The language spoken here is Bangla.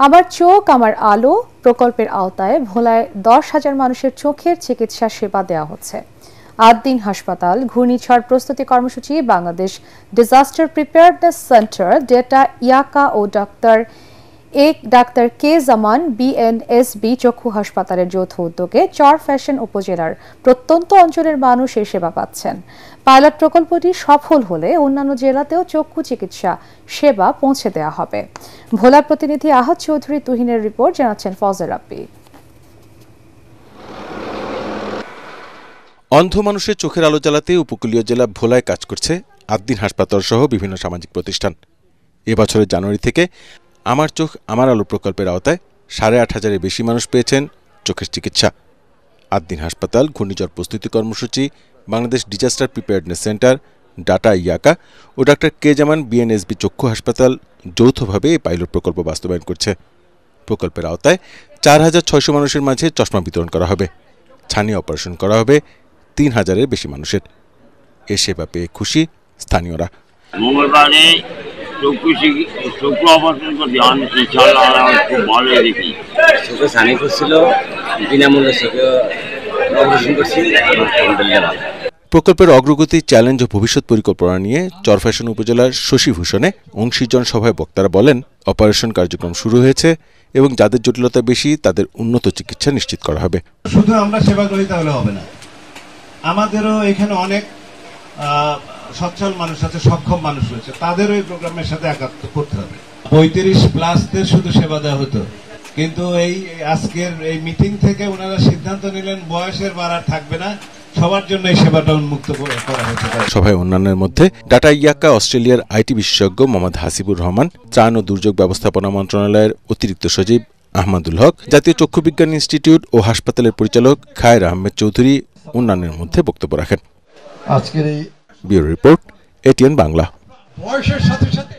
আমার চোখ আমার আলো প্রকল্পের আওতায় ভোলায় 10,000 মানুষের চোখের চিকিৎসা সেবা দেওয়া হচ্ছে। 8 দিন হাসপাতাল, ঘূর্ণিঝড় প্রস্তুতি কর্মসূচি, Bangladesh disaster preparedness centre, data ইয়াকা ও ডাক্তার কে জামান বিএনএসবি চক্ষু হাসপাতালের যৌথ উদ্যোগে চরফ্যাশন উপজেলার প্রত্যন্ত অঞ্চলের মানুষ এই সেবা পাচ্ছেন। পাইলট প্রকল্পটি সফল হলে অন্যান্য জেলাতেও চক্ষু চিকিৎসা সেবা পৌঁছে দেওয়া হবে। ভোলা প্রতিনিধি আহাদ চৌধুরী তুহিনের রিপোর্ট, জানাচ্ছেন ফজল রাব্বি। অন্ধ মানুষের চোখের আলো জ্বালাতে উপকূলীয় জেলা ভোলায় কাজ করছে 8 দিন হাসপাতাল সহ বিভিন্ন সামাজিক প্রতিষ্ঠান। এবছরের জানুয়ারি থেকে আমার চোখ আমার আলো প্রকল্পের আওতায় 8,500-এর বেশি মানুষ পেয়েছেন চোখের চিকিৎসা। 8 দিন হাসপাতাল, ঘূর্ণিঝড় প্রস্তুতি কর্মসূচি, Bangladesh disaster preparedness centre, data ইয়াকা ও ডাক্তার কে জামান বিএনএসবি চক্ষু হাসপাতাল যৌথভাবে এই পাইলট প্রকল্প বাস্তবায়ন করছে। প্রকল্পের আওতায় 4,600 মানুষের মাঝে চশমা বিতরণ করা হবে। ছানি অপারেশন করা হবে 3,000-এর বেশি মানুষের। এ সেবা পেয়ে খুশি স্থানীয়রা। মঙ্গলবারে চক্ষু অপারেশন করতে খুব ভালো দেখি। চোখে ছানি করছিল, বিনামূল্যে চোখে অপারেশন করছি। প্রকল্পের অগ্রগতি, চ্যালেঞ্জ ও ভবিষ্যৎ পরিকল্পনা নিয়ে চরফ্যাশন উপজেলার শশীভূষণে অংশীজন সভায় বক্তারা বলেন, অপারেশন কার্যক্রম শুরু হয়েছে এবং যাদের জটিলতা বেশি তাদের উন্নত চিকিৎসা নিশ্চিত করা হবে। শুধু আমরা সেবা করি তাহলে হবে না, আমাদেরও এখানে অনেক সচ্ছল মানুষ আছে, সক্ষম মানুষ রয়েছে, তাদেরও এই প্রোগ্রামের সাথে একাত্ম করতে হবে। 35+দের শুধু সেবা দেওয়া হতো, কিন্তু এই আজকের এই মিটিং থেকে ওনারা সিদ্ধান্ত নিলেন বয়সের বাড়ার থাকবে না, সবার জন্য এই সেবাটা উন্মুক্ত করা হয়েছে। সভায় অন্যান্যের মধ্যে ডাটা ইয়াকা অস্ট্রেলিয়ার আইটি বিশেষজ্ঞ মোহাম্মদ হাসিবুর রহমান, ত্রাণ ও দুর্যোগ ব্যবস্থাপনা মন্ত্রণালয়ের অতিরিক্ত সচিব আহমদুল হক, জাতীয় চক্ষু বিজ্ঞান ইনস্টিটিউট ও হাসপাতালের পরিচালক খায়ের আহমেদ চৌধুরী অন্যান্যের মধ্যে বক্তব্য রাখেন। আজকের এই ব্যুরো রিপোর্ট, এটিএন বাংলা। বয়সের সাথে সাথে